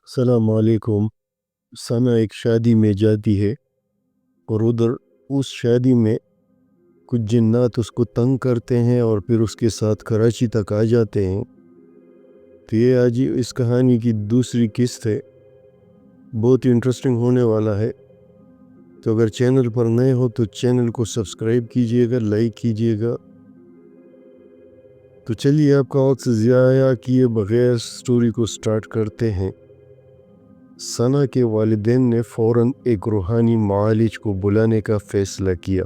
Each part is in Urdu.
السلام علیکم۔ ثنا ایک شادی میں جاتی ہے اور ادھر اس شادی میں کچھ جنات اس کو تنگ کرتے ہیں اور پھر اس کے ساتھ کراچی تک آ جاتے ہیں۔ تو یہ آج اس کہانی کی دوسری قسط ہے، بہت انٹرسٹنگ ہونے والا ہے۔ تو اگر چینل پر نئے ہو تو چینل کو سبسکرائب کیجئے گا، لائک کیجئے گا۔ تو چلیے آپ کا وقت ضائع کیے بغیر سٹوری کو سٹارٹ کرتے ہیں۔ ثنا کے والدین نے فوراً ایک روحانی معالج کو بلانے کا فیصلہ کیا۔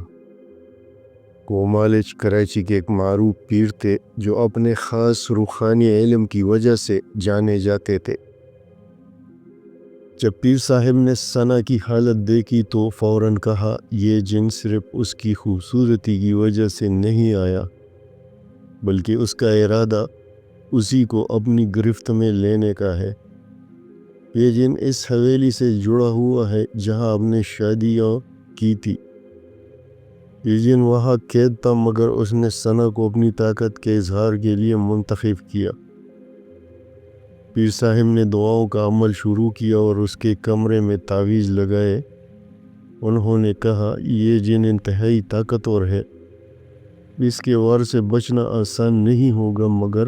وہ معالج کراچی کے ایک معروف پیر تھے جو اپنے خاص روحانی علم کی وجہ سے جانے جاتے تھے۔ جب پیر صاحب نے ثنا کی حالت دیکھی تو فوراً کہا، یہ جن صرف اس کی خوبصورتی کی وجہ سے نہیں آیا بلکہ اس کا ارادہ اسی کو اپنی گرفت میں لینے کا ہے۔ یہ جن اس حویلی سے جڑا ہوا ہے جہاں آپ نے شادیاں کی تھی۔ یہ جن وہاں قید تھا مگر اس نے ثنا کو اپنی طاقت کے اظہار کے لیے منتخب کیا۔ پیر صاحب نے دعاؤں کا عمل شروع کیا اور اس کے کمرے میں تعویذ لگائے۔ انہوں نے کہا، یہ جن انتہائی طاقتور ہے، اس کے وار سے بچنا آسان نہیں ہوگا، مگر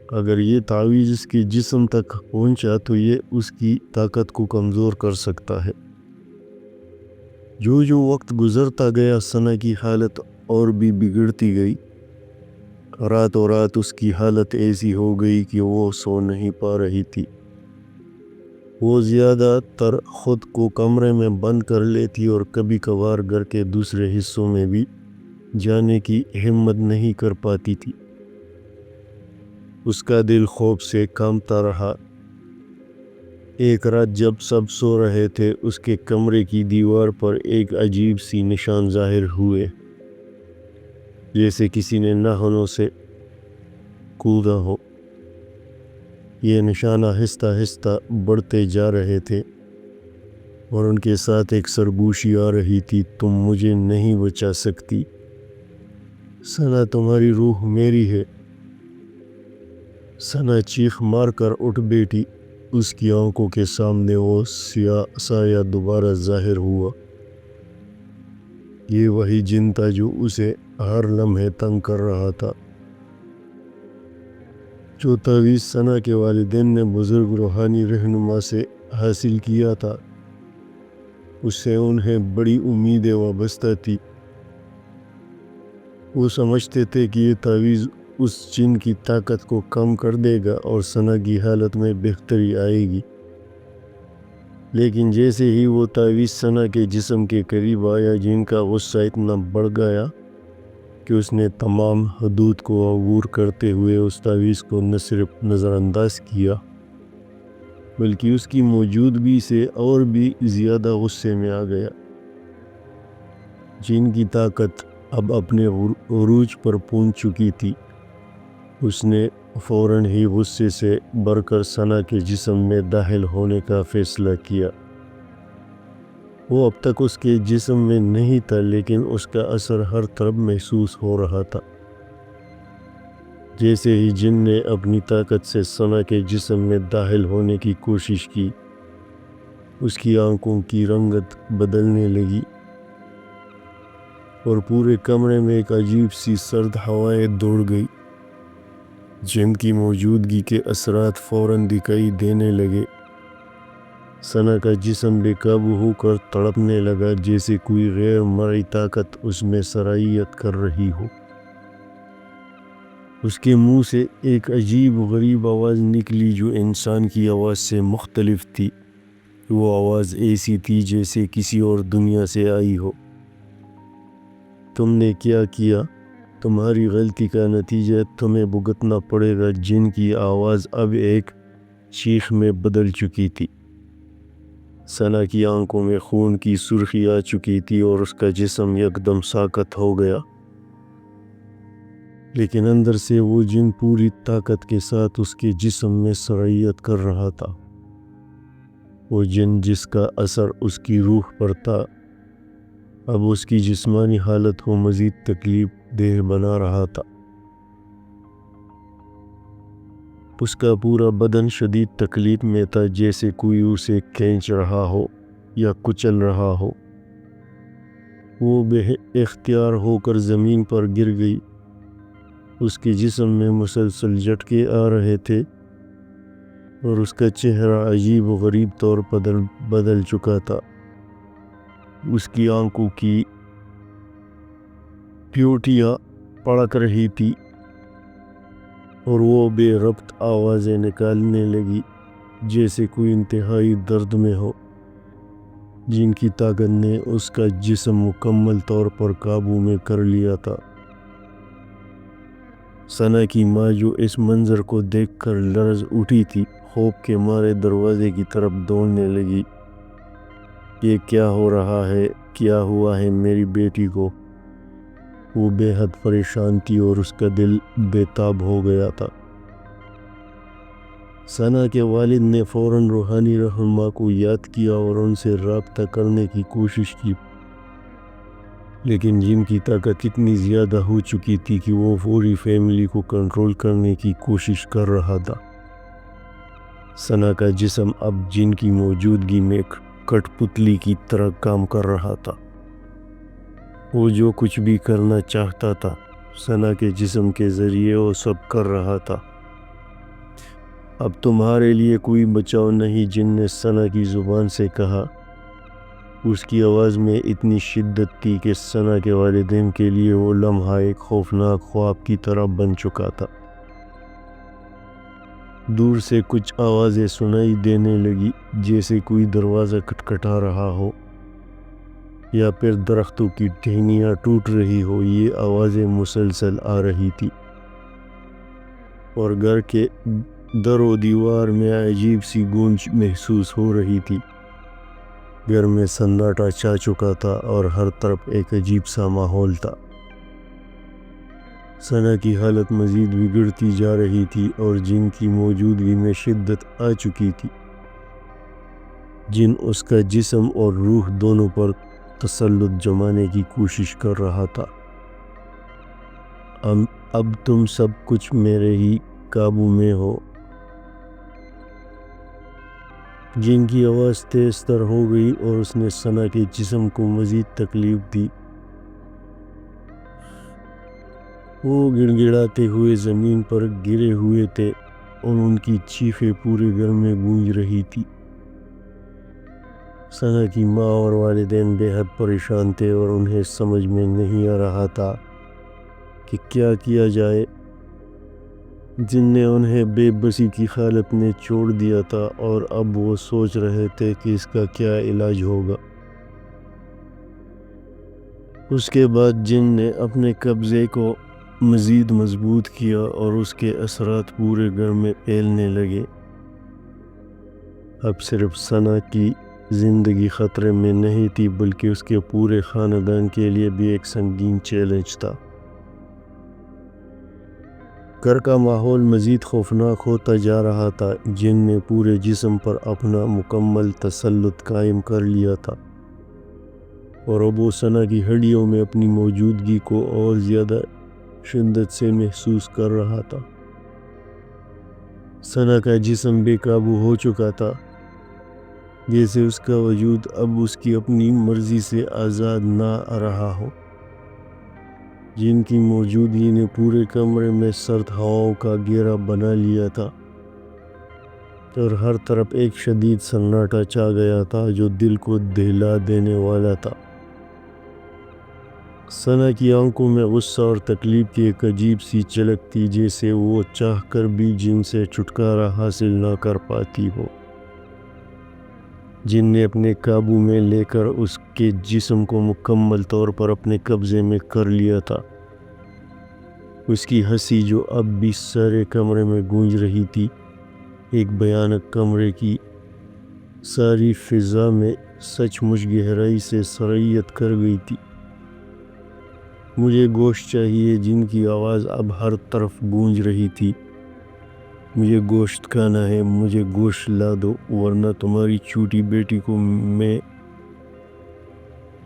اگر یہ تعویذ اس کے جسم تک پہنچا تو یہ اس کی طاقت کو کمزور کر سکتا ہے۔ جو وقت گزرتا گیا ثنا کی حالت اور بھی بگڑتی گئی۔ راتوں رات اس کی حالت ایسی ہو گئی کہ وہ سو نہیں پا رہی تھی۔ وہ زیادہ تر خود کو کمرے میں بند کر لیتی اور کبھی کبھار گھر کے دوسرے حصوں میں بھی جانے کی ہمت نہیں کر پاتی تھی۔ اس کا دل خوف سے کانپتا رہا۔ ایک رات جب سب سو رہے تھے، اس کے کمرے کی دیوار پر ایک عجیب سی نشان ظاہر ہوئے، جیسے کسی نے ناخنوں سے کودا ہو۔ یہ نشان آہستہ آہستہ بڑھتے جا رہے تھے اور ان کے ساتھ ایک سرگوشی آ رہی تھی، تم مجھے نہیں بچا سکتی ثنا، تمہاری روح میری ہے۔ ثنا چیخ مار کر اٹھ بیٹھی۔ اس کی آنکھوں کے سامنے وہ سایہ دوبارہ ظاہر ہوا۔ یہ وہی جن تھا جو اسے ہر لمحے تنگ کر رہا تھا۔ جو تعویذ ثنا کے والدین نے بزرگ روحانی رہنما سے حاصل کیا تھا، اس سے انہیں بڑی امیدیں وابستہ تھی۔ وہ سمجھتے تھے کہ یہ تعویذ اس جن کی طاقت کو کم کر دے گا اور ثنا کی حالت میں بہتری آئے گی۔ لیکن جیسے ہی وہ تعویذ ثنا کے جسم کے قریب آیا، جن کا غصہ اتنا بڑھ گیا کہ اس نے تمام حدود کو عبور کرتے ہوئے اس تعویذ کو نہ صرف نظر انداز کیا بلکہ اس کی موجودگی سے اور بھی زیادہ غصے میں آ گیا۔ جن کی طاقت اب اپنے عروج پر پہنچ چکی تھی، اس نے فوراً ہی غصے سے بھر کر ثنا کے جسم میں داخل ہونے کا فیصلہ کیا۔ وہ اب تک اس کے جسم میں نہیں تھا لیکن اس کا اثر ہر طرف محسوس ہو رہا تھا۔ جیسے ہی جن نے اپنی طاقت سے ثنا کے جسم میں داخل ہونے کی کوشش کی، اس کی آنکھوں کی رنگت بدلنے لگی اور پورے کمرے میں ایک عجیب سی سرد ہوائیں دوڑ گئی۔ جن کی موجودگی کے اثرات فوراً دکھائی دینے لگے۔ ثنا کا جسم بے قابو ہو کر تڑپنے لگا، جیسے کوئی غیر مرئی طاقت اس میں سرایت کر رہی ہو۔ اس کے منہ سے ایک عجیب غریب آواز نکلی جو انسان کی آواز سے مختلف تھی۔ وہ آواز ایسی تھی جیسے کسی اور دنیا سے آئی ہو۔ تم نے کیا کیا؟ تمہاری غلطی کا نتیجہ تمہیں بھگتنا پڑے گا۔ جن کی آواز اب ایک چیخ میں بدل چکی تھی۔ ثنا کی آنکھوں میں خون کی سرخی آ چکی تھی اور اس کا جسم یکدم ساکت ہو گیا، لیکن اندر سے وہ جن پوری طاقت کے ساتھ اس کے جسم میں سرایت کر رہا تھا۔ وہ جن جس کا اثر اس کی روح پر تھا، اب اس کی جسمانی حالت کو مزید تکلیف دہ بنا رہا تھا۔ اس کا پورا بدن شدید تکلیف میں تھا، جیسے کوئی اسے کھینچ رہا ہو یا کچل رہا ہو۔ وہ بے اختیار ہو کر زمین پر گر گئی۔ اس کے جسم میں مسلسل جھٹکے آ رہے تھے اور اس کا چہرہ عجیب و غریب طور پر بدل چکا تھا۔ اس کی آنکھوں کی پیوٹیاں پڑک رہی تھی اور وہ بے ربط آوازیں نکالنے لگی، جیسے کوئی انتہائی درد میں ہو، جن کی طاقت نے اس کا جسم مکمل طور پر قابو میں کر لیا تھا۔ ثنا کی ماں، جو اس منظر کو دیکھ کر لرز اٹھی تھی، خوف کے مارے دروازے کی طرف دوڑنے لگی۔ یہ کیا ہو رہا ہے؟ کیا ہوا ہے میری بیٹی کو؟ وہ بے حد پریشان تھی اور اس کا دل بے تاب ہو گیا تھا۔ ثنا کے والد نے فوراً روحانی رہنما کو یاد کیا اور ان سے رابطہ کرنے کی کوشش کی، لیکن جن کی طاقت اتنی زیادہ ہو چکی تھی کہ وہ پوری فیملی کو کنٹرول کرنے کی کوشش کر رہا تھا۔ ثنا کا جسم اب جن کی موجودگی میں کٹ پتلی کی طرح کام کر رہا تھا۔ وہ جو کچھ بھی کرنا چاہتا تھا، ثنا کے جسم کے ذریعے وہ سب کر رہا تھا۔ اب تمہارے لیے کوئی بچاؤ نہیں، جن نے ثنا کی زبان سے کہا۔ اس کی آواز میں اتنی شدت تھی کہ ثنا کے والدین کے لیے وہ لمحہ ایک خوفناک خواب کی طرح بن چکا تھا۔ دور سے کچھ آوازیں سنائی دینے لگی، جیسے کوئی دروازہ کھٹکھٹا رہا ہو یا پھر درختوں کی ٹہنیاں ٹوٹ رہی ہو۔ یہ آوازیں مسلسل آ رہی تھی اور گھر کے در و دیوار میں عجیب سی گونج محسوس ہو رہی تھی۔ گھر میں سناٹا چھا چکا تھا اور ہر طرف ایک عجیب سا ماحول تھا۔ ثنا کی حالت مزید بگڑتی جا رہی تھی اور جن کی موجودگی میں شدت آ چکی تھی، جن اس کا جسم اور روح دونوں پر تسلط جمانے کی کوشش کر رہا تھا۔ اب تم سب کچھ میرے ہی قابو میں ہو۔ جن کی آواز تیز تر ہو گئی اور اس نے ثنا کے جسم کو مزید تکلیف دی۔ وہ گڑگڑاتے ہوئے زمین پر گرے ہوئے تھے اور ان کی چیخیں پورے گھر میں گونج رہی تھی۔ ثنا کی ماں اور والدین بے حد پریشان تھے اور انہیں سمجھ میں نہیں آ رہا تھا کہ کیا کیا جائے۔ جن نے انہیں بے بسی کی حالت میں چھوڑ دیا تھا اور اب وہ سوچ رہے تھے کہ اس کا کیا علاج ہوگا۔ اس کے بعد جن نے اپنے قبضے کو مزید مضبوط کیا اور اس کے اثرات پورے گھر میں پھیلنے لگے۔ اب صرف ثنا کی زندگی خطرے میں نہیں تھی، بلکہ اس کے پورے خاندان کے لیے بھی ایک سنگین چیلنج تھا۔ گھر کا ماحول مزید خوفناک ہوتا جا رہا تھا۔ جن نے پورے جسم پر اپنا مکمل تسلط قائم کر لیا تھا اور اب وہ ثنا کی ہڈیوں میں اپنی موجودگی کو اور زیادہ شدت سے محسوس کر رہا تھا۔ ثنا کا جسم بے قابو ہو چکا تھا، جیسے اس کا وجود اب اس کی اپنی مرضی سے آزاد نہ رہا ہو۔ جن کی موجودگی نے پورے کمرے میں سرد ہواؤں کا گھیرا بنا لیا تھا اور ہر طرف ایک شدید سناٹا چھا گیا تھا جو دل کو دہلا دینے والا تھا۔ ثنا کی آنکھوں میں غصہ اور تکلیف کی ایک عجیب سی جھلک تھی، جیسے وہ چاہ کر بھی جن سے چھٹکارا حاصل نہ کر پاتی ہو۔ جن نے اپنے قابو میں لے کر اس کے جسم کو مکمل طور پر اپنے قبضے میں کر لیا تھا۔ اس کی ہنسی جو اب بھی سارے کمرے میں گونج رہی تھی، ایک بھیانک کمرے کی ساری فضا میں سچ مچ گہرائی سے سرایت کر گئی تھی۔ مجھے گوشت چاہیے، جن کی آواز اب ہر طرف گونج رہی تھی۔ مجھے گوشت کھانا ہے، مجھے گوشت لا دو، ورنہ تمہاری چھوٹی بیٹی کو میں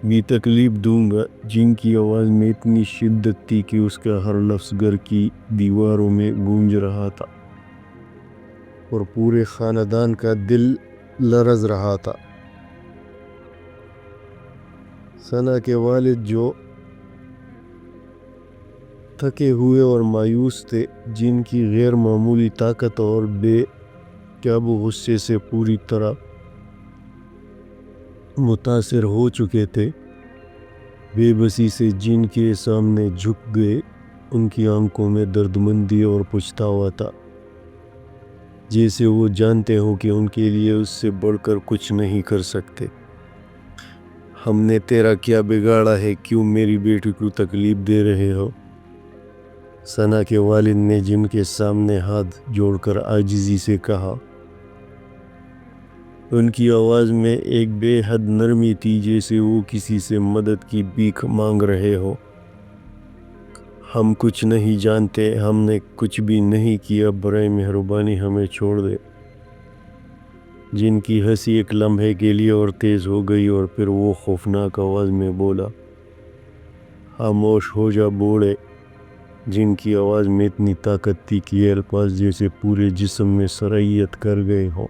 بھی تکلیف دوں گا۔ جن کی آواز میں اتنی شدت تھی کہ اس کا ہر لفظ گھر کی دیواروں میں گونج رہا تھا۔ اور پورے خاندان کا دل لرز رہا تھا۔ ثنا کے والد جو تھکے ہوئے اور مایوس تھے، جن کی غیر معمولی طاقت اور بے قابو غصے سے پوری طرح متاثر ہو چکے تھے، بے بسی سے جن کے سامنے جھک گئے۔ ان کی آنکھوں میں دردمندی اور پچھتاوا تھا، جیسے وہ جانتے ہو کہ ان کے لیے اس سے بڑھ کر کچھ نہیں کر سکتے۔ ہم نے تیرا کیا بگاڑا ہے؟ کیوں میری بیٹی کو تکلیف دے رہے ہو؟ ثنا کے والد نے جن کے سامنے ہاتھ جوڑ کر عاجزی سے کہا۔ ان کی آواز میں ایک بے حد نرمی تھی، جیسے وہ کسی سے مدد کی بھیک مانگ رہے ہو۔ ہم کچھ نہیں جانتے، ہم نے کچھ بھی نہیں کیا، برائے مہربانی ہمیں چھوڑ دے۔ جن کی ہنسی ایک لمحے کے لیے اور تیز ہو گئی، اور پھر وہ خوفناک آواز میں بولا، خاموش ہو جا بوڑھے۔ جن کی آواز میں اتنی طاقت تھی کہ یہ الفاظ جیسے پورے جسم میں سرایت کر گئے ہوں،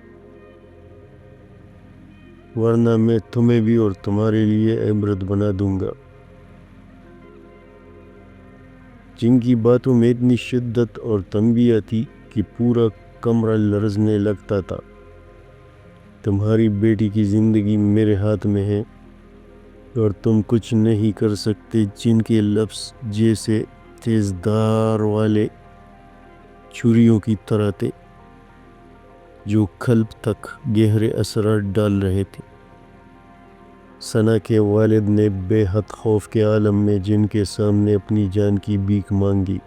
ورنہ میں تمہیں بھی اور تمہارے لیے عبرت بنا دوں گا۔ جن کی باتوں میں اتنی شدت اور تنبیہ تھی کہ پورا کمرہ لرزنے لگتا تھا۔ تمہاری بیٹی کی زندگی میرے ہاتھ میں ہے اور تم کچھ نہیں کر سکتے۔ جن کے لفظ جیسے تیز دھار والے چھریوں کی طرح تھے، جو قلب تک گہرے اثرات ڈال رہے تھے۔ ثنا کے والد نے بے حد خوف کے عالم میں جن کے سامنے اپنی جان کی بھیک مانگی۔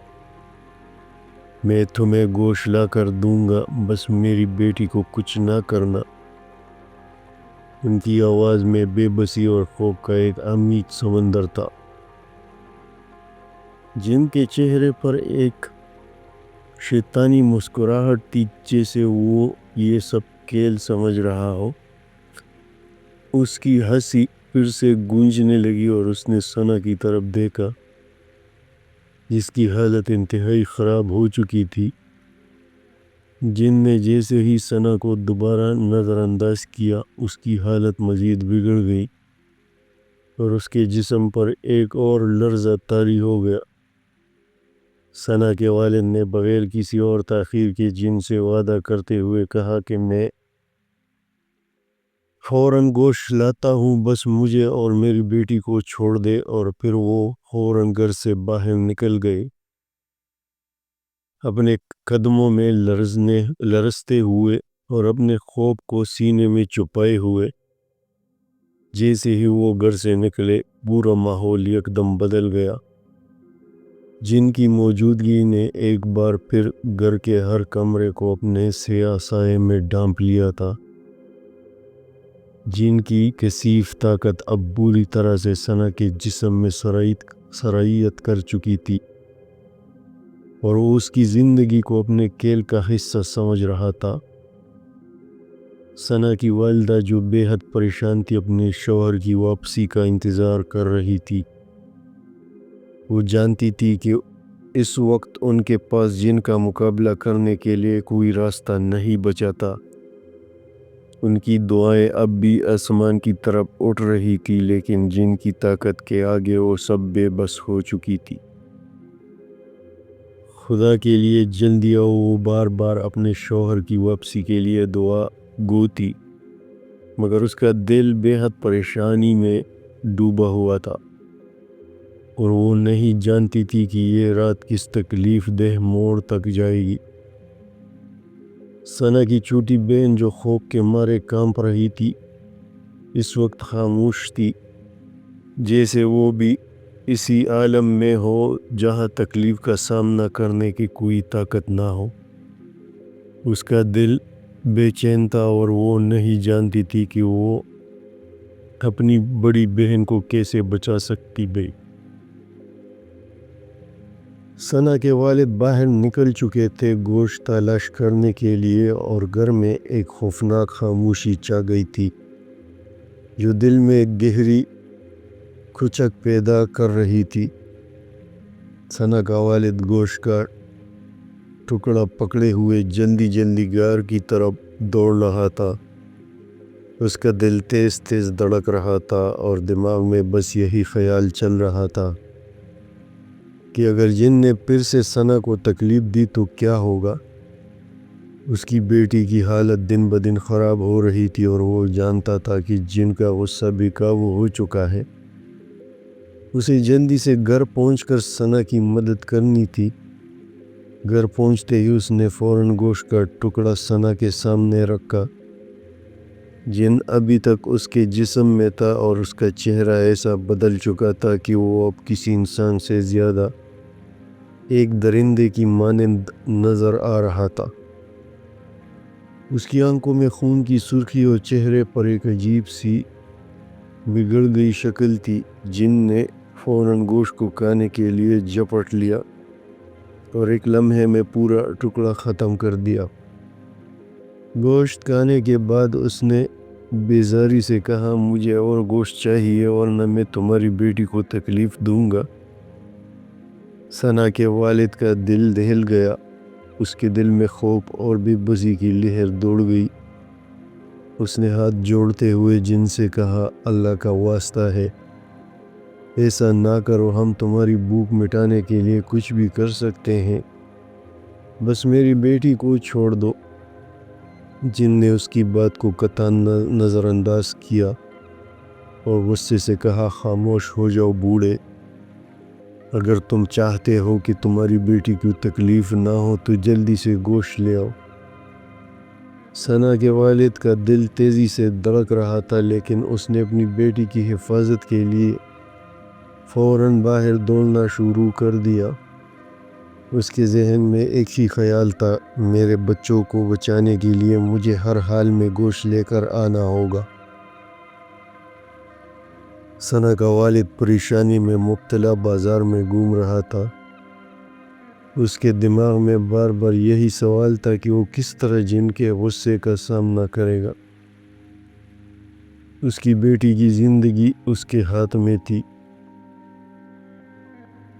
میں تمہیں گوشت لا کر دوں گا، بس میری بیٹی کو کچھ نہ کرنا۔ ان کی آواز میں بے بسی اور خوف کا ایک عمیق سمندر تھا۔ جن کے چہرے پر ایک شیطانی مسکراہٹ تھی، جیسے وہ یہ سب کھیل سمجھ رہا ہو۔ اس کی ہنسی پھر سے گونجنے لگی اور اس نے ثنا کی طرف دیکھا، جس کی حالت انتہائی خراب ہو چکی تھی۔ جن نے جیسے ہی ثنا کو دوبارہ نظر انداز کیا، اس کی حالت مزید بگڑ گئی اور اس کے جسم پر ایک اور لرزہ طاری ہو گیا۔ ثنا کے والد نے بغیر کسی اور تاخیر کے جن سے وعدہ کرتے ہوئے کہا کہ میں فوراً گوشت لاتا ہوں، بس مجھے اور میری بیٹی کو چھوڑ دے۔ اور پھر وہ فوراً گھر سے باہر نکل گئے، اپنے قدموں میں لرزتے ہوئے اور اپنے خوف کو سینے میں چھپائے ہوئے۔ جیسے ہی وہ گھر سے نکلے، پورا ماحول یکدم بدل گیا۔ جن کی موجودگی نے ایک بار پھر گھر کے ہر کمرے کو اپنے سیاہ سائے میں ڈھانپ لیا تھا۔ جن کی کثیف طاقت اب بری طرح سے ثنا کے جسم میں سرایت کر چکی تھی، اور وہ اس کی زندگی کو اپنے کھیل کا حصہ سمجھ رہا تھا۔ ثنا کی والدہ جو بے حد پریشان تھی، اپنے شوہر کی واپسی کا انتظار کر رہی تھی۔ وہ جانتی تھی کہ اس وقت ان کے پاس جن کا مقابلہ کرنے کے لیے کوئی راستہ نہیں بچا تھا۔ ان کی دعائیں اب بھی آسمان کی طرف اٹھ رہی تھی، لیکن جن کی طاقت کے آگے وہ سب بے بس ہو چکی تھی۔ خدا کے لیے جلدی آؤ، وہ بار بار اپنے شوہر کی واپسی کے لیے دعا گو تھی، مگر اس کا دل بے حد پریشانی میں ڈوبا ہوا تھا، اور وہ نہیں جانتی تھی کہ یہ رات کس تکلیف دہ موڑ تک جائے گی۔ ثنا کی چھوٹی بہن جو خوف کے مارے کانپ رہی تھی، اس وقت خاموش تھی، جیسے وہ بھی اسی عالم میں ہو جہاں تکلیف کا سامنا کرنے کی کوئی طاقت نہ ہو۔ اس کا دل بے چین تھا اور وہ نہیں جانتی تھی کہ وہ اپنی بڑی بہن کو کیسے بچا سکتی بھی۔ ثنا کے والد باہر نکل چکے تھے گوشت تلاش کرنے کے لیے، اور گھر میں ایک خوفناک خاموشی چھا گئی تھی، جو دل میں گہری کھچک پیدا کر رہی تھی۔ ثنا کا والد گوشت کا ٹکڑا پکڑے ہوئے جلدی جلدی غار کی طرف دوڑ رہا تھا۔ اس کا دل تیز تیز دھڑک رہا تھا اور دماغ میں بس یہی خیال چل رہا تھا کہ اگر جن نے پھر سے ثنا کو تکلیف دی تو کیا ہوگا۔ اس کی بیٹی کی حالت دن بدن خراب ہو رہی تھی اور وہ جانتا تھا کہ جن کا غصہ بے قابو ہو چکا ہے۔ اسے جلدی سے گھر پہنچ کر ثنا کی مدد کرنی تھی۔ گھر پہنچتے ہی اس نے فوراً گوشت کا ٹکڑا ثنا کے سامنے رکھا۔ جن ابھی تک اس کے جسم میں تھا اور اس کا چہرہ ایسا بدل چکا تھا کہ وہ اب کسی انسان سے زیادہ ایک درندے کی مانند نظر آ رہا تھا۔ اس کی آنکھوں میں خون کی سرخی اور چہرے پر ایک عجیب سی بگڑ گئی شکل تھی۔ جن نے فوراً گوشت کو کھانے کے لیے جھپٹ لیا اور ایک لمحے میں پورا ٹکڑا ختم کر دیا۔ گوشت کھانے کے بعد اس نے بیزاری سے کہا، مجھے اور گوشت چاہیے ورنہ میں تمہاری بیٹی کو تکلیف دوں گا۔ ثنا کے والد کا دل دہل گیا۔ اس کے دل میں خوف اور بے بسی کی لہر دوڑ گئی۔ اس نے ہاتھ جوڑتے ہوئے جن سے کہا، اللہ کا واسطہ ہے ایسا نہ کرو، ہم تمہاری بھوک مٹانے کے لیے کچھ بھی کر سکتے ہیں، بس میری بیٹی کو چھوڑ دو۔ جن نے اس کی بات کو قطعاً نظر انداز کیا اور غصے سے کہا، خاموش ہو جاؤ بوڑھے، اگر تم چاہتے ہو کہ تمہاری بیٹی کو تکلیف نہ ہو تو جلدی سے گوشت لے آؤ۔ ثنا کے والد کا دل تیزی سے دھڑک رہا تھا، لیکن اس نے اپنی بیٹی کی حفاظت کے لیے فوراً باہر دوڑنا شروع کر دیا۔ اس کے ذہن میں ایک ہی خیال تھا، میرے بچوں کو بچانے کے لیے مجھے ہر حال میں گوشت لے کر آنا ہوگا۔ ثنا کا والد پریشانی میں مبتلا بازار میں گھوم رہا تھا۔ اس کے دماغ میں بار بار یہی سوال تھا کہ وہ کس طرح جن کے غصے کا سامنا کرے گا۔ اس کی بیٹی کی زندگی اس کے ہاتھ میں تھی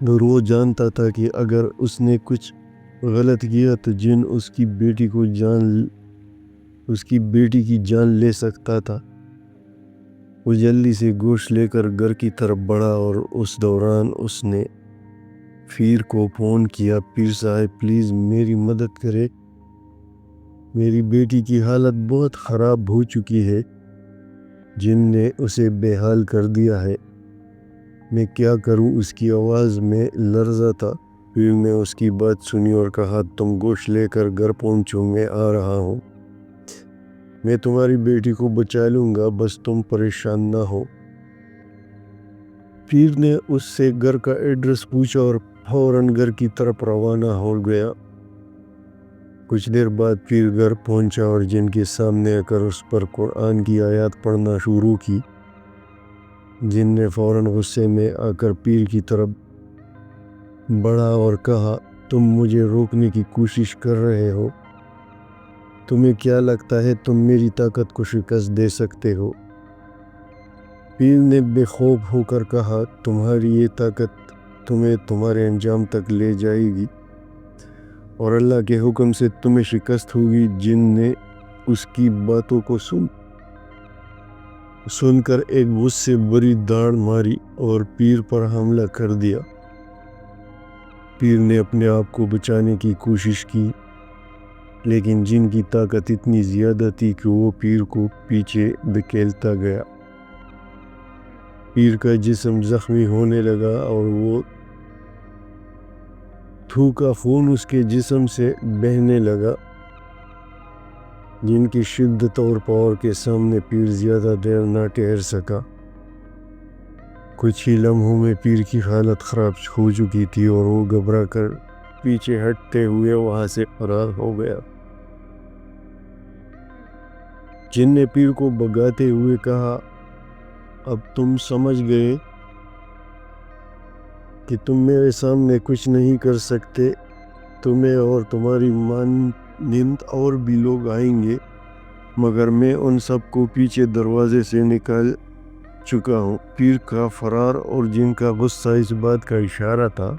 اور وہ جانتا تھا کہ اگر اس نے کچھ غلط کیا تو جن اس کی بیٹی کی جان لے سکتا تھا۔ وہ جلدی سے گوشت لے کر گھر کی طرف بڑھا اور اس دوران اس نے پیر کو فون کیا، پیر صاحب پلیز میری مدد کرے، میری بیٹی کی حالت بہت خراب ہو چکی ہے، جن نے اسے بے حال کر دیا ہے، میں کیا کروں؟ اس کی آواز میں لرزہ تھا۔ پھر نے اس کی بات سنی اور کہا، تم گوشت لے کر گھر پہنچو، میں آ رہا ہوں، میں تمہاری بیٹی کو بچا لوں گا، بس تم پریشان نہ ہو۔ پیر نے اس سے گھر کا ایڈریس پوچھا اور فوراً گھر کی طرف روانہ ہو گیا۔ کچھ دیر بعد پیر گھر پہنچا اور جن کے سامنے آ کر اس پر قرآن کی آیات پڑھنا شروع کی۔ جن نے فوراً غصے میں آ کر پیر کی طرف بڑھا اور کہا، تم مجھے روکنے کی کوشش کر رہے ہو، تمہیں کیا لگتا ہے تم میری طاقت کو شکست دے سکتے ہو؟ پیر نے بے خوف ہو کر کہا، تمہاری یہ طاقت تمہیں تمہارے انجام تک لے جائے گی اور اللہ کے حکم سے تمہیں شکست ہوگی۔ جن نے اس کی باتوں کو سن کر ایک غصے بری داڑ ماری اور پیر پر حملہ کر دیا۔ پیر نے اپنے آپ کو بچانے کی کوشش کی، لیکن جن کی طاقت اتنی زیادہ تھی کہ وہ پیر کو پیچھے دھکیلتا گیا۔ پیر کا جسم زخمی ہونے لگا اور وہ تھوکا خون اس کے جسم سے بہنے لگا۔ جن کی شدت اور پاور کے سامنے پیر زیادہ دیر نہ ٹھہر سکا۔ کچھ ہی لمحوں میں پیر کی حالت خراب ہو چکی تھی اور وہ گھبرا کر پیچھے ہٹتے ہوئے وہاں سے فرار ہو گیا۔ جن نے پیر کو بھگاتے ہوئے کہا، اب تم سمجھ گئے کہ تم میرے سامنے کچھ نہیں کر سکتے، تمہیں اور تمہاری مانند اور بھی لوگ آئیں گے، مگر میں ان سب کو پیچھے دروازے سے نکال چکا ہوں۔ پیر کا فرار اور جن کا غصہ اس بات کا اشارہ تھا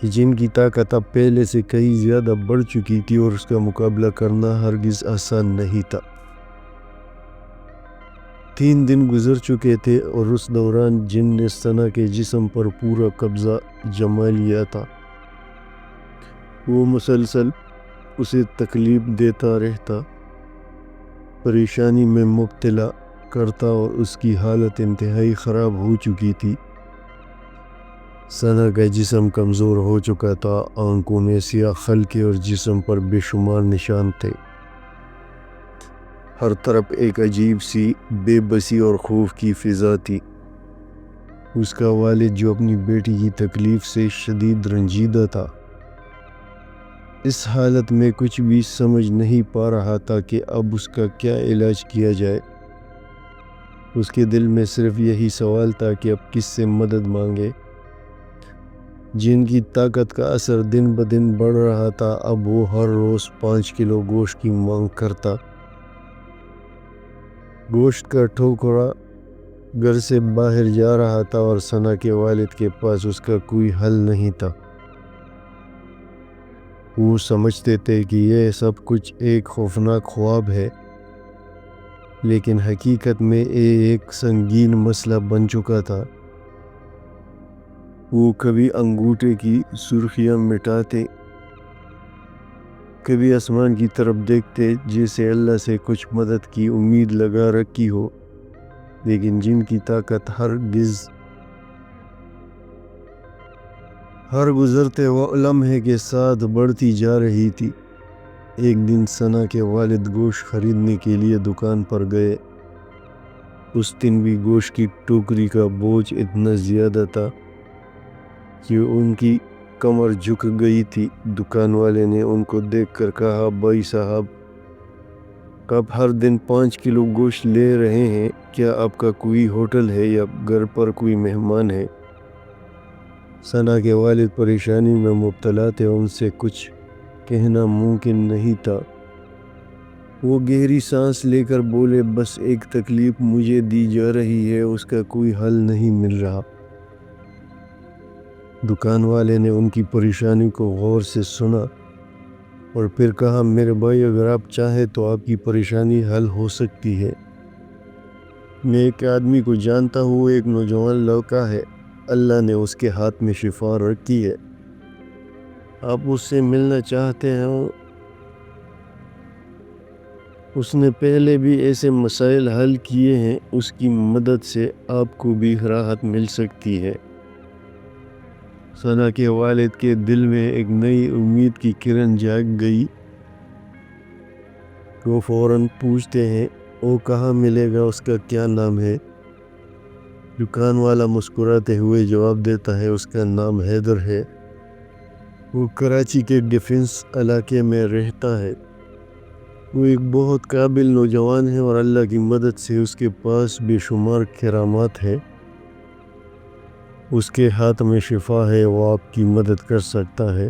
جن کی طاقت اب پہلے سے کئی زیادہ بڑھ چکی تھی اور اس کا مقابلہ کرنا ہرگز آسان نہیں تھا۔ 3 دن گزر چکے تھے اور اس دوران جن نے ثنا کے جسم پر پورا قبضہ جما لیا تھا۔ وہ مسلسل اسے تکلیف دیتا رہتا، پریشانی میں مبتلا کرتا اور اس کی حالت انتہائی خراب ہو چکی تھی۔ ثنا کا جسم کمزور ہو چکا تھا، آنکھوں میں سیاہ خلقے اور جسم پر بے شمار نشان تھے۔ ہر طرف ایک عجیب سی بے بسی اور خوف کی فضا تھی۔ اس کا والد جو اپنی بیٹی کی تکلیف سے شدید رنجیدہ تھا، اس حالت میں کچھ بھی سمجھ نہیں پا رہا تھا کہ اب اس کا کیا علاج کیا جائے۔ اس کے دل میں صرف یہی سوال تھا کہ اب کس سے مدد مانگے۔ جن کی طاقت کا اثر دن بدن بڑھ رہا تھا، اب وہ ہر روز 5 کلو گوشت کی مانگ کرتا۔ گوشت کا ٹھوکرا گھر سے باہر جا رہا تھا اور ثنا کے والد کے پاس اس کا کوئی حل نہیں تھا۔ وہ سمجھتے تھے کہ یہ سب کچھ ایک خوفناک خواب ہے، لیکن حقیقت میں یہ ایک سنگین مسئلہ بن چکا تھا۔ وہ کبھی انگوٹھے کی سرخیاں مٹاتے، کبھی آسمان کی طرف دیکھتے جیسے اللہ سے کچھ مدد کی امید لگا رکھی ہو، لیکن جن کی طاقت ہر گزرتے لمحے کے ساتھ بڑھتی جا رہی تھی۔ ایک دن ثنا کے والد گوشت خریدنے کے لیے دکان پر گئے۔ اس دن بھی گوشت کی ٹوکری کا بوجھ اتنا زیادہ تھا کہ ان کی کمر جھک گئی تھی۔ دکان والے نے ان کو دیکھ کر کہا، بھائی صاحب، آپ ہر دن 5 کلو گوشت لے رہے ہیں، کیا آپ کا کوئی ہوٹل ہے یا گھر پر کوئی مہمان ہے؟ ثنا کے والد پریشانی میں مبتلا تھے، ان سے کچھ کہنا ممکن نہیں تھا۔ وہ گہری سانس لے کر بولے، بس ایک تکلیف مجھے دی جا رہی ہے، اس کا کوئی حل نہیں مل رہا۔ دکان والے نے ان کی پریشانی کو غور سے سنا اور پھر کہا، میرے بھائی، اگر آپ چاہیں تو آپ کی پریشانی حل ہو سکتی ہے۔ میں ایک آدمی کو جانتا ہوں، ایک نوجوان لڑکا ہے، اللہ نے اس کے ہاتھ میں شفا رکھی ہے، آپ اس سے ملنا چاہتے ہیں؟ اس نے پہلے بھی ایسے مسائل حل کیے ہیں، اس کی مدد سے آپ کو بھی راحت مل سکتی ہے۔ ثنا کے والد کے دل میں ایک نئی امید کی کرن جاگ گئی۔ وہ فوراً پوچھتے ہیں، وہ کہاں ملے گا، اس کا کیا نام ہے؟ دکان والا مسکراتے ہوئے جواب دیتا ہے، اس کا نام حیدر ہے، وہ کراچی کے ڈیفنس علاقے میں رہتا ہے، وہ ایک بہت قابل نوجوان ہے اور اللہ کی مدد سے اس کے پاس بے شمار کرامات ہے، اس کے ہاتھ میں شفا ہے، وہ آپ کی مدد کر سکتا ہے۔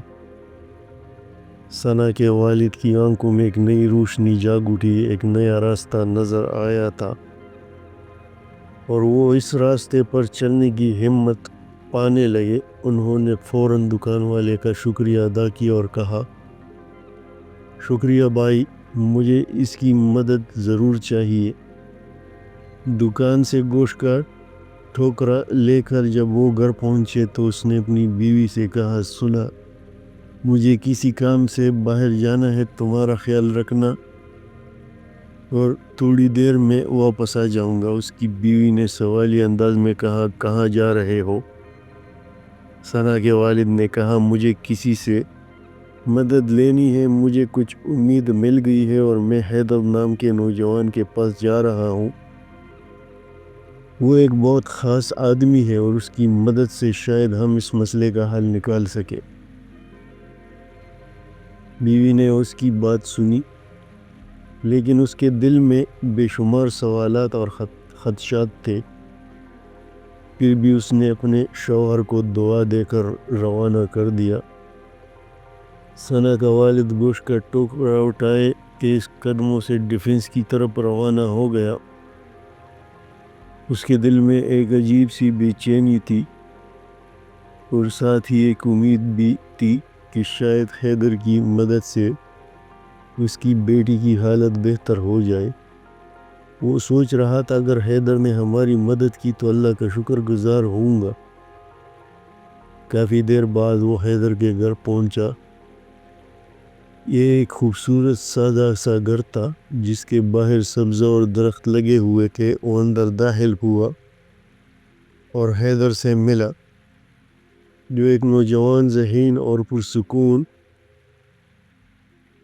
ثنا کے والد کی آنکھوں میں ایک نئی روشنی جاگ اٹھی، ایک نیا راستہ نظر آیا تھا اور وہ اس راستے پر چلنے کی ہمت پانے لگے۔ انہوں نے فوراً دکان والے کا شکریہ ادا کیا اور کہا، شکریہ بھائی، مجھے اس کی مدد ضرور چاہیے۔ دکان سے گوشت کا ٹھوکرا لے کر جب وہ گھر پہنچے تو اس نے اپنی بیوی سے کہا، سنا، مجھے کسی کام سے باہر جانا ہے، تمہارا خیال رکھنا اور تھوڑی دیر میں واپس آ جاؤں گا۔ اس کی بیوی نے سوالی انداز میں کہا، کہاں جا رہے ہو؟ ثنا کے والد نے کہا، مجھے کسی سے مدد لینی ہے، مجھے کچھ امید مل گئی ہے اور میں حیدر نام کے نوجوان کے پاس جا رہا ہوں، وہ ایک بہت خاص آدمی ہے اور اس کی مدد سے شاید ہم اس مسئلے کا حل نکال سکیں۔ بیوی نے اس کی بات سنی، لیکن اس کے دل میں بے شمار سوالات اور خدشات تھے۔ پھر بھی اس نے اپنے شوہر کو دعا دے کر روانہ کر دیا۔ ثنا کا والد گوشت کا ٹوکرا اٹھائے تیز قدموں سے ڈیفنس کی طرف روانہ ہو گیا۔ اس کے دل میں ایک عجیب سی بے چینی تھی۔ اور ساتھ ہی ایک امید بھی تھی کہ شاید حیدر کی مدد سے اس کی بیٹی کی حالت بہتر ہو جائے۔ وہ سوچ رہا تھا اگر حیدر نے ہماری مدد کی تو اللہ کا شکر گزار ہوں گا۔ کافی دیر بعد وہ حیدر کے گھر پہنچا۔ یہ ایک خوبصورت سادہ سا گھر تھا جس کے باہر سبز اور درخت لگے ہوئے تھے۔ وہ اندر داخل ہوا اور حیدر سے ملا، جو ایک نوجوان ذہین اور پرسکون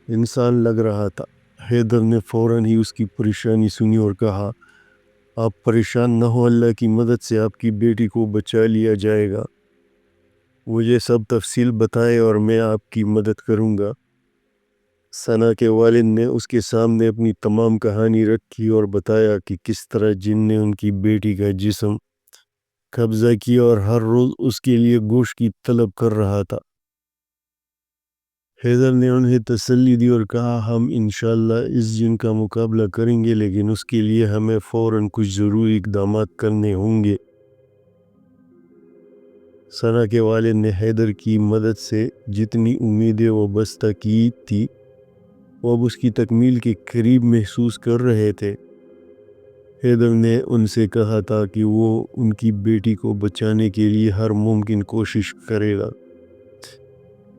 انسان لگ رہا تھا۔ حیدر نے فوراً ہی اس کی پریشانی سنی اور کہا، آپ پریشان نہ ہو، اللہ کی مدد سے آپ کی بیٹی کو بچا لیا جائے گا۔ مجھے سب تفصیل بتائیں اور میں آپ کی مدد کروں گا۔ ثنا کے والد نے اس کے سامنے اپنی تمام کہانی رکھی اور بتایا کہ کس طرح جن نے ان کی بیٹی کا جسم قبضہ کیا اور ہر روز اس کے لیے گوشت کی طلب کر رہا تھا۔ حیدر نے انہیں تسلی دی اور کہا، ہم انشاءاللہ اس جن کا مقابلہ کریں گے، لیکن اس کے لیے ہمیں فوراً کچھ ضروری اقدامات کرنے ہوں گے۔ ثنا کے والد نے حیدر کی مدد سے جتنی امیدیں وابستہ کی تھی وہ اب اس کی تکمیل کے قریب محسوس کر رہے تھے۔ حیدر نے ان سے کہا تھا کہ وہ ان کی بیٹی کو بچانے کے لیے ہر ممکن کوشش کرے گا،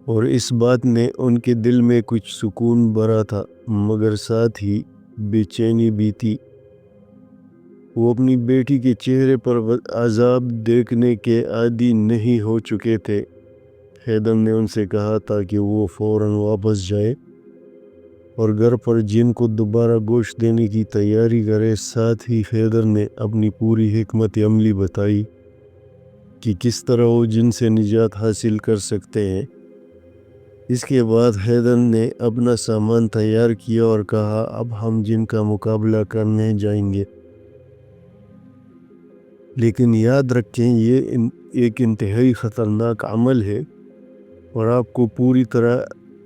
اور اس بات نے ان کے دل میں کچھ سکون بھرا تھا، مگر ساتھ ہی بے چینی بھی تھی۔ وہ اپنی بیٹی کے چہرے پر عذاب دیکھنے کے عادی نہیں ہو چکے تھے۔ حیدر نے ان سے کہا تھا کہ وہ فوراً واپس جائے اور گھر پر جن کو دوبارہ گوشت دینے کی تیاری کرے۔ ساتھ ہی حیدر نے اپنی پوری حکمت عملی بتائی کہ کس طرح وہ جن سے نجات حاصل کر سکتے ہیں۔ اس کے بعد حیدر نے اپنا سامان تیار کیا اور کہا، اب ہم جن کا مقابلہ کرنے جائیں گے، لیکن یاد رکھیں یہ ایک انتہائی خطرناک عمل ہے اور آپ کو پوری طرح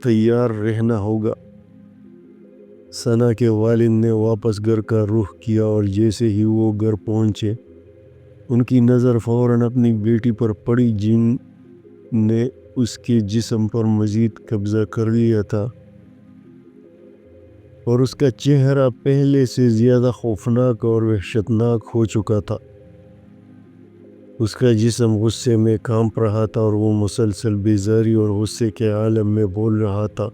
تیار رہنا ہوگا۔ ثنا کے والد نے واپس گھر کا رخ کیا اور جیسے ہی وہ گھر پہنچے ان کی نظر فوراً اپنی بیٹی پر پڑی جن نے اس کے جسم پر مزید قبضہ کر لیا تھا، اور اس کا چہرہ پہلے سے زیادہ خوفناک اور وحشتناک ہو چکا تھا۔ اس کا جسم غصے میں کانپ رہا تھا اور وہ مسلسل بیزاری اور غصے کے عالم میں بول رہا تھا،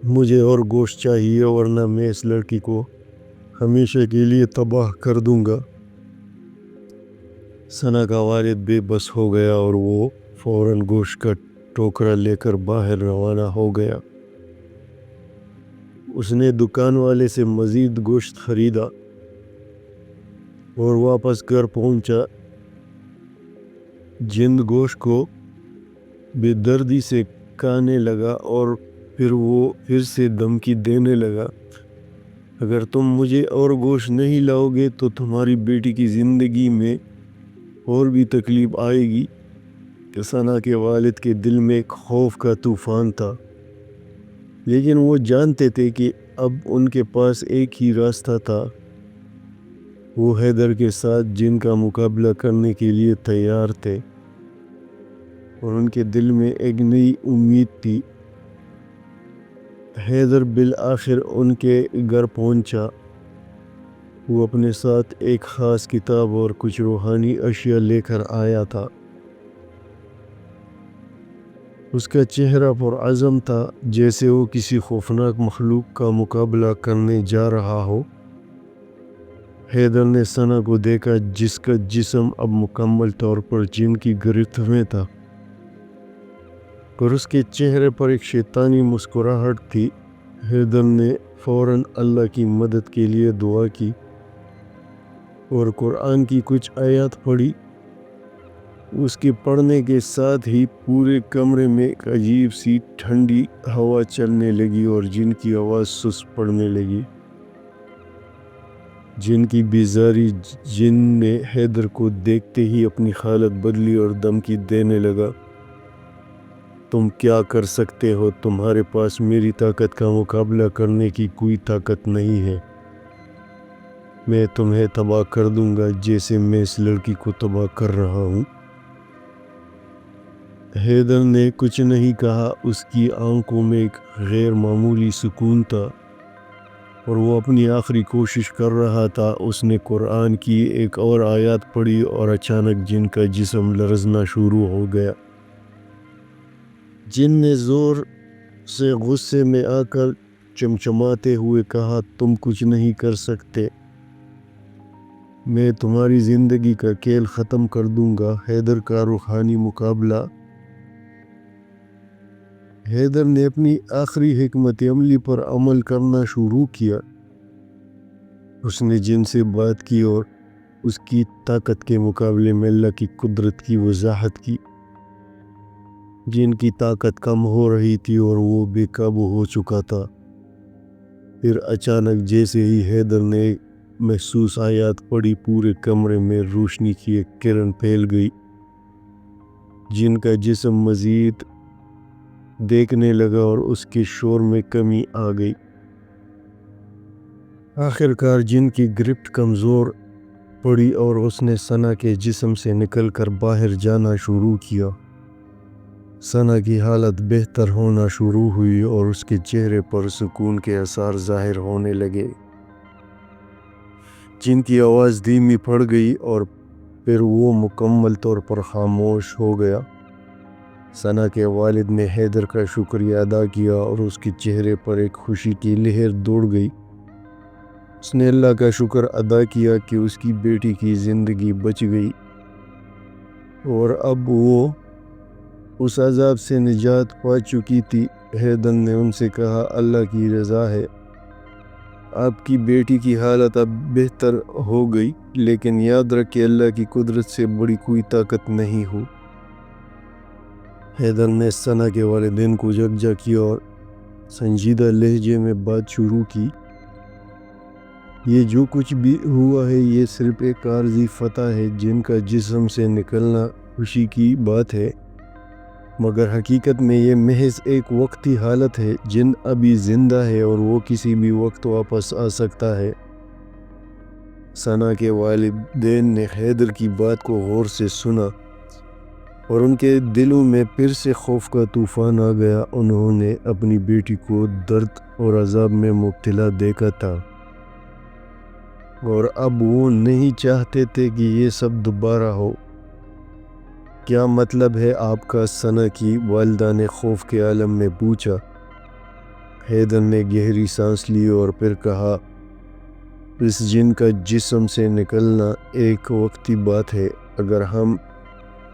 مجھے اور گوشت چاہیے ورنہ میں اس لڑکی کو ہمیشہ کے لیے تباہ کر دوں گا۔ ثنا کا والد بے بس ہو گیا اور وہ فوراً گوشت کا ٹوکرا لے کر باہر روانہ ہو گیا۔ اس نے دکان والے سے مزید گوشت خریدا اور واپس گھر پہنچا۔ جند گوشت کو بے دردی سے کھانے لگا اور پھر وہ پھر سے دھمکی دینے لگا، اگر تم مجھے اور گوشت نہیں لاؤ گے تو تمہاری بیٹی کی زندگی میں اور بھی تکلیف آئے گی۔ ثنا کے والد کے دل میں ایک خوف کا طوفان تھا، لیکن وہ جانتے تھے کہ اب ان کے پاس ایک ہی راستہ تھا۔ وہ حیدر کے ساتھ جن کا مقابلہ کرنے کے لیے تیار تھے اور ان کے دل میں ایک نئی امید تھی۔ حیدر بالآخر ان کے گھر پہنچا۔ وہ اپنے ساتھ ایک خاص کتاب اور کچھ روحانی اشیاء لے کر آیا تھا۔ اس کا چہرہ پر عزم تھا، جیسے وہ کسی خوفناک مخلوق کا مقابلہ کرنے جا رہا ہو۔ حیدر نے ثنا کو دیکھا جس کا جسم اب مکمل طور پر جن کی گرفت میں تھا، اور اس کے چہرے پر ایک شیطانی مسکراہٹ تھی۔ حیدر نے فوراً اللہ کی مدد کے لیے دعا کی اور قرآن کی کچھ آیات پڑھی۔ اس کے پڑھنے کے ساتھ ہی پورے کمرے میں ایک عجیب سی ٹھنڈی ہوا چلنے لگی اور جن کی آواز سست پڑنے لگی۔ جن کی بیزاری جن نے حیدر کو دیکھتے ہی اپنی حالت بدلی اور دھمکی دینے لگا، تم کیا کر سکتے ہو؟ تمہارے پاس میری طاقت کا مقابلہ کرنے کی کوئی طاقت نہیں ہے۔ میں تمہیں تباہ کر دوں گا جیسے میں اس لڑکی کو تباہ کر رہا ہوں۔ حیدر نے کچھ نہیں کہا۔ اس کی آنکھوں میں ایک غیر معمولی سکون تھا اور وہ اپنی آخری کوشش کر رہا تھا۔ اس نے قرآن کی ایک اور آیات پڑھی اور اچانک جن کا جسم لرزنا شروع ہو گیا۔ جن نے زور سے غصے میں آ کر چمچماتے ہوئے کہا، تم کچھ نہیں کر سکتے، میں تمہاری زندگی کا کھیل ختم کر دوں گا۔ حیدر کا روحانی مقابلہ۔ حیدر نے اپنی آخری حکمت عملی پر عمل کرنا شروع کیا۔ اس نے جن سے بات کی اور اس کی طاقت کے مقابلے میں اللہ کی قدرت کی وضاحت کی۔ جن کی طاقت کم ہو رہی تھی اور وہ بے قابو ہو چکا تھا۔ پھر اچانک جیسے ہی حیدر نے محسوس آیات پڑھی، پورے کمرے میں روشنی کی ایک کرن پھیل گئی۔ جن کا جسم مزید دیکھنے لگا اور اس کے شور میں کمی آ گئی۔ آخر کار جن کی گرفت کمزور پڑی اور اس نے ثنا کے جسم سے نکل کر باہر جانا شروع کیا۔ ثنا کی حالت بہتر ہونا شروع ہوئی اور اس کے چہرے پر سکون کے آثار ظاہر ہونے لگے۔ جن کی آواز دھیمی پڑ گئی اور پھر وہ مکمل طور پر خاموش ہو گیا۔ ثنا کے والد نے حیدر کا شکریہ ادا کیا اور اس کے چہرے پر ایک خوشی کی لہر دوڑ گئی۔ اس نے اللہ کا شکر ادا کیا کہ اس کی بیٹی کی زندگی بچ گئی اور اب وہ اس عذاب سے نجات پا چکی تھی۔ حیدر نے ان سے کہا، اللہ کی رضا ہے، آپ کی بیٹی کی حالت اب بہتر ہو گئی، لیکن یاد رکھیں اللہ کی قدرت سے بڑی کوئی طاقت نہیں ہو۔ حیدر نے ثنا کے والدین کو یکجا کیا اور سنجیدہ لہجے میں بات شروع کی۔ یہ جو کچھ بھی ہوا ہے یہ صرف ایک عارضی فتح ہے۔ جن کا جسم سے نکلنا خوشی کی بات ہے، مگر حقیقت میں یہ محض ایک وقتی حالت ہے۔ جن ابھی زندہ ہے اور وہ کسی بھی وقت واپس آ سکتا ہے۔ ثنا کے والدین نے حیدر کی بات کو غور سے سنا اور ان کے دلوں میں پھر سے خوف کا طوفان آ گیا۔ انہوں نے اپنی بیٹی کو درد اور عذاب میں مبتلا دیکھا تھا اور اب وہ نہیں چاہتے تھے کہ یہ سب دوبارہ ہو۔ کیا مطلب ہے آپ کا؟ ثنا کی والدہ نے خوف کے عالم میں پوچھا۔ حیدر نے گہری سانس لی اور پھر کہا، اس جن کا جسم سے نکلنا ایک وقتی بات ہے۔ اگر ہم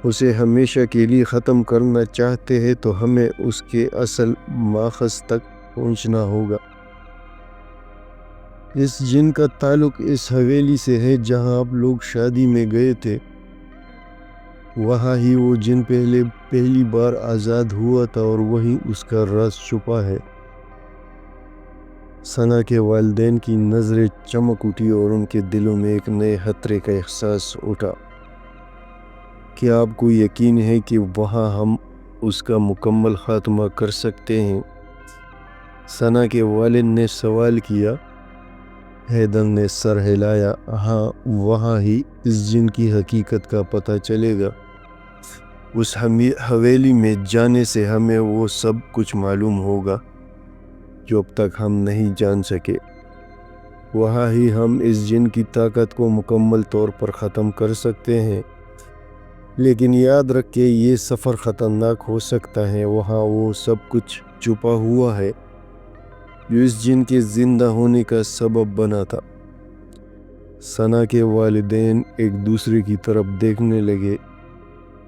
اسے ہمیشہ کے لیے ختم کرنا چاہتے ہیں تو ہمیں اس کے اصل ماخذ تک پہنچنا ہوگا۔ اس جن کا تعلق اس حویلی سے ہے جہاں آپ لوگ شادی میں گئے تھے۔ وہاں ہی وہ جن پہلی بار آزاد ہوا تھا اور وہیں اس کا راز چھپا ہے۔ ثنا کے والدین کی نظریں چمک اٹھی اور ان کے دلوں میں ایک نئے خطرے کا احساس اٹھا۔ کیا آپ کو یقین ہے کہ وہاں ہم اس کا مکمل خاتمہ کر سکتے ہیں؟ ثنا کے والد نے سوال کیا۔ حیدر نے سر ہلایا، ہاں، وہاں ہی اس جن کی حقیقت کا پتہ چلے گا۔ اس حویلی میں جانے سے ہمیں وہ سب کچھ معلوم ہوگا جو اب تک ہم نہیں جان سکے۔ وہاں ہی ہم اس جن کی طاقت کو مکمل طور پر ختم کر سکتے ہیں، لیکن یاد رکھیں یہ سفر خطرناک ہو سکتا ہے۔ وہاں وہ سب کچھ چھپا ہوا ہے جو اس جن کے زندہ ہونے کا سبب بنا تھا۔ ثنا کے والدین ایک دوسرے کی طرف دیکھنے لگے۔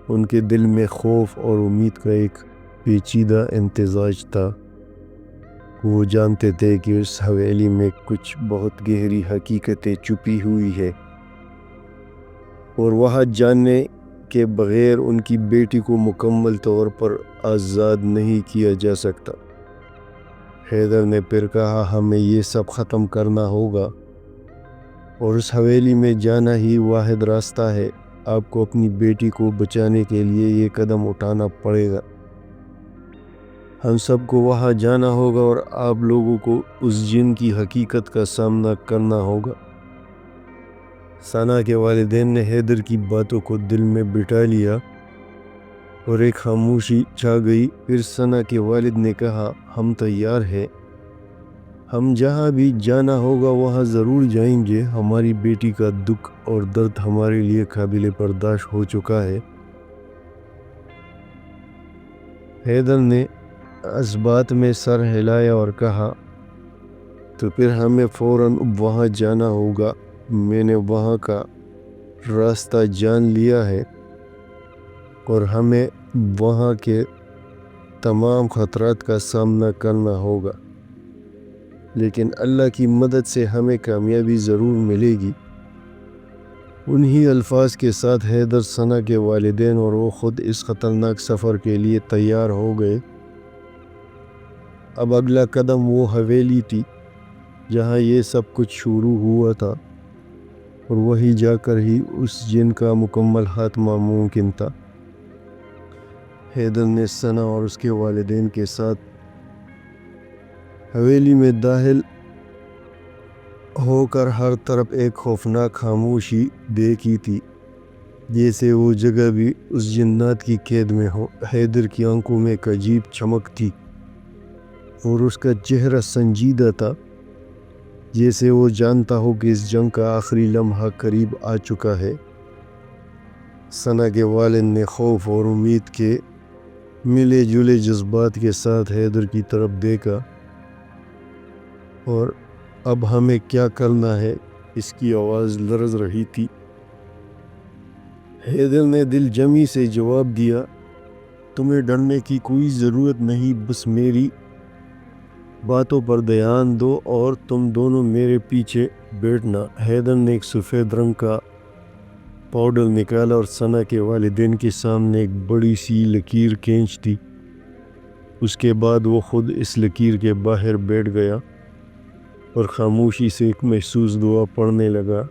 ان کے دل میں خوف اور امید کا ایک پیچیدہ امتزاج تھا۔ وہ جانتے تھے کہ اس حویلی میں کچھ بہت گہری حقیقتیں چھپی ہوئی ہے اور وہاں جانے کے بغیر ان کی بیٹی کو مکمل طور پر آزاد نہیں کیا جا سکتا۔ حیدر نے پھر کہا، ہمیں یہ سب ختم کرنا ہوگا اور اس حویلی میں جانا ہی واحد راستہ ہے۔ آپ کو اپنی بیٹی کو بچانے کے لیے یہ قدم اٹھانا پڑے گا۔ ہم سب کو وہاں جانا ہوگا اور آپ لوگوں کو اس جن کی حقیقت کا سامنا کرنا ہوگا۔ ثنا کے والدین نے حیدر کی باتوں کو دل میں بٹھا لیا اور ایک خاموشی چھا گئی۔ پھر ثنا کے والد نے کہا ہم تیار ہیں، ہم جہاں بھی جانا ہوگا وہاں ضرور جائیں گے، ہماری بیٹی کا دکھ اور درد ہمارے لیے قابل برداشت ہو چکا ہے۔ حیدر نے اس بات میں سر ہلایا اور کہا تو پھر ہمیں فوراً وہاں جانا ہوگا، میں نے وہاں کا راستہ جان لیا ہے اور ہمیں وہاں کے تمام خطرات کا سامنا کرنا ہوگا، لیکن اللہ کی مدد سے ہمیں کامیابی ضرور ملے گی۔ انہی الفاظ کے ساتھ حیدر، ثنا کے والدین اور وہ خود اس خطرناک سفر کے لیے تیار ہو گئے۔ اب اگلا قدم وہ حویلی تھی جہاں یہ سب کچھ شروع ہوا تھا، اور وہی جا کر ہی اس جن کا مکمل خاتمہ ممکن تھا۔ حیدر نے ثنا اور اس کے والدین کے ساتھ حویلی میں داخل ہو کر ہر طرف ایک خوفناک خاموشی دیکھی تھی، جیسے وہ جگہ بھی اس جنات کی قید میں ہو۔ حیدر کی آنکھوں میں ایک عجیب چمک تھی اور اس کا چہرہ سنجیدہ تھا، جیسے وہ جانتا ہو کہ اس جنگ کا آخری لمحہ قریب آ چکا ہے۔ ثنا کے والد نے خوف اور امید کے ملے جلے جذبات کے ساتھ حیدر کی طرف دیکھا، اور اب ہمیں کیا کرنا ہے؟ اس کی آواز لرز رہی تھی۔ حیدر نے دل جمی سے جواب دیا، تمہیں ڈرنے کی کوئی ضرورت نہیں، بس میری باتوں پر دھیان دو اور تم دونوں میرے پیچھے بیٹھنا۔ حیدر نے ایک سفید رنگ کا پاؤڈر نکالا اور ثنا کے والدین کے سامنے ایک بڑی سی لکیر کھینچ دی۔ اس کے بعد وہ خود اس لکیر کے باہر بیٹھ گیا اور خاموشی سے ایک محسوس دعا پڑھنے لگا۔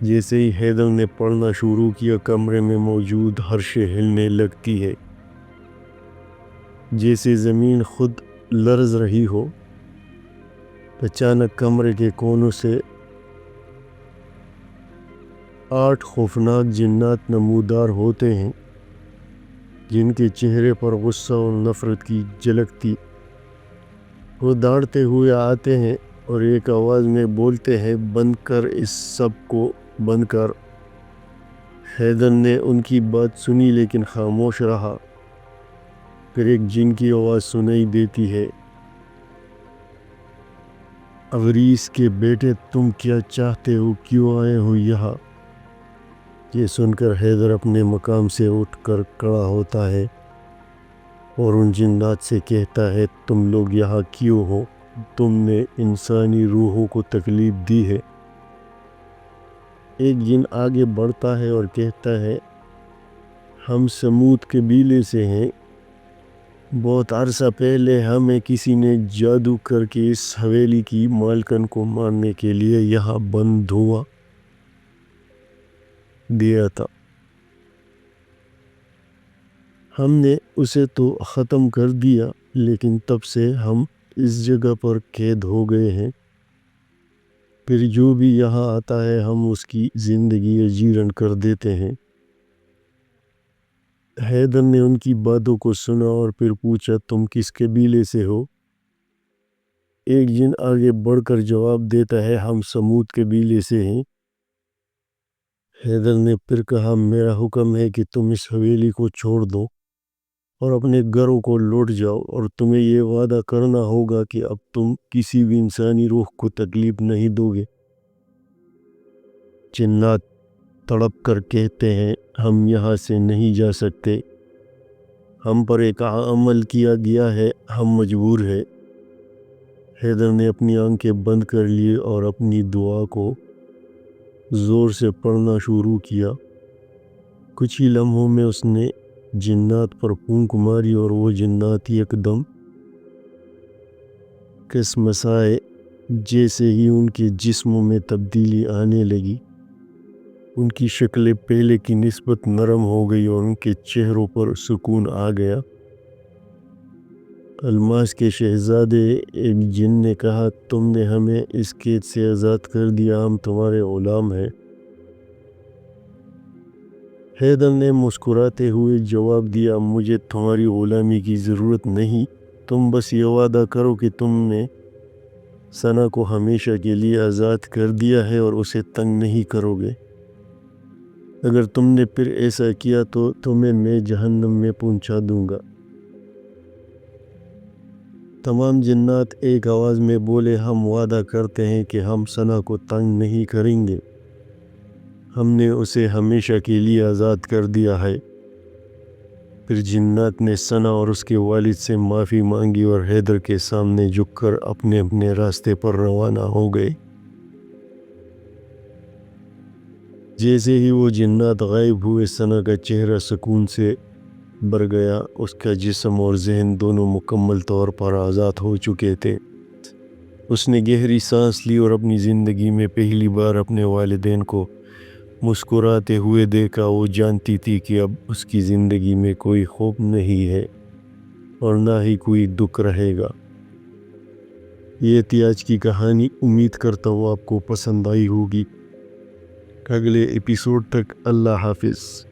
جیسے ہی حیدر نے پڑھنا شروع کیا، کمرے میں موجود ہر شے ہلنے لگتی ہے، جیسے زمین خود لرز رہی ہو۔ اچانک کمرے کے کونوں سے 8 خوفناک جنات نمودار ہوتے ہیں، جن کے چہرے پر غصہ اور نفرت کی جھلک تھی۔ وہ دوڑتے ہوئے آتے ہیں اور ایک آواز میں بولتے ہیں، بند کر، اس سب کو بند کر۔ حیدر نے ان کی بات سنی لیکن خاموش رہا۔ پھر ایک جن کی آواز سنائی دیتی ہے، اغریس کے بیٹے، تم کیا چاہتے ہو؟ کیوں آئے ہو یہاں؟ یہ سن کر حیدر اپنے مقام سے اٹھ کر کھڑا ہوتا ہے اور ان جنات سے کہتا ہے، تم لوگ یہاں کیوں ہو؟ تم نے انسانی روحوں کو تکلیف دی ہے۔ ایک جن آگے بڑھتا ہے اور کہتا ہے، ہم سمود قبیلے سے ہیں، بہت عرصہ پہلے ہمیں کسی نے جادو کر کے اس حویلی کی مالکن کو مارنے کے لیے یہاں بند ہوا دیا تھا۔ ہم نے اسے تو ختم کر دیا، لیکن تب سے ہم اس جگہ پر قید ہو گئے ہیں۔ پھر جو بھی یہاں آتا ہے ہم اس کی زندگی اجیرن کر دیتے ہیں۔ حیدر نے ان کی باتوں کو سنا اور پھر پوچھا، تم کس قبیلے سے ہو؟ ایک جن آگے بڑھ کر جواب دیتا ہے، ہم سمود قبیلے سے ہیں۔ حیدر نے پھر کہا، میرا حکم ہے کہ تم اس حویلی کو چھوڑ دو اور اپنے گھروں کو لوٹ جاؤ، اور تمہیں یہ وعدہ کرنا ہوگا کہ اب تم کسی بھی انسانی روح کو تکلیف نہیں دو گے۔ جنات تڑپ کر کہتے ہیں، ہم یہاں سے نہیں جا سکتے، ہم پر ایک عمل کیا گیا ہے، ہم مجبور ہیں۔ حیدر نے اپنی آنکھیں بند کر لی اور اپنی دعا کو زور سے پڑھنا شروع کیا۔ کچھ ہی لمحوں میں اس نے جنات پر پھونک ماری اور وہ جنات یک دم کسمسائے، جیسے ہی ان کے جسموں میں تبدیلی آنے لگی۔ ان کی شکلیں پہلے کی نسبت نرم ہو گئی اور ان کے چہروں پر سکون آ گیا۔ الماس کے شہزادے، ایک جن نے کہا، تم نے ہمیں اس قید سے آزاد کر دیا، ہم تمہارے غلام ہیں۔ حیدر نے مسکراتے ہوئے جواب دیا، مجھے تمہاری غلامی کی ضرورت نہیں، تم بس یہ وعدہ کرو کہ تم نے ثنا کو ہمیشہ کے لیے آزاد کر دیا ہے اور اسے تنگ نہیں کرو گے۔ اگر تم نے پھر ایسا کیا تو تمہیں میں جہنم میں پہنچا دوں گا۔ تمام جنات ایک آواز میں بولے، ہم وعدہ کرتے ہیں کہ ہم ثنا کو تنگ نہیں کریں گے، ہم نے اسے ہمیشہ کے لیے آزاد کر دیا ہے۔ پھر جنات نے ثنا اور اس کے والد سے معافی مانگی اور حیدر کے سامنے جھک کر اپنے اپنے راستے پر روانہ ہو گئے۔ جیسے ہی وہ جنات غائب ہوئے، ثنا کا چہرہ سکون سے بھر گیا، اس کا جسم اور ذہن دونوں مکمل طور پر آزاد ہو چکے تھے۔ اس نے گہری سانس لی اور اپنی زندگی میں پہلی بار اپنے والدین کو مسکراتے ہوئے دیکھا۔ وہ جانتی تھی کہ اب اس کی زندگی میں کوئی خوف نہیں ہے اور نہ ہی کوئی دکھ رہے گا۔ یہ تھی آج کی کہانی، امید کرتا ہوں آپ کو پسند آئی ہوگی۔ اگلے ایپیسوڈ تک اللہ حافظ۔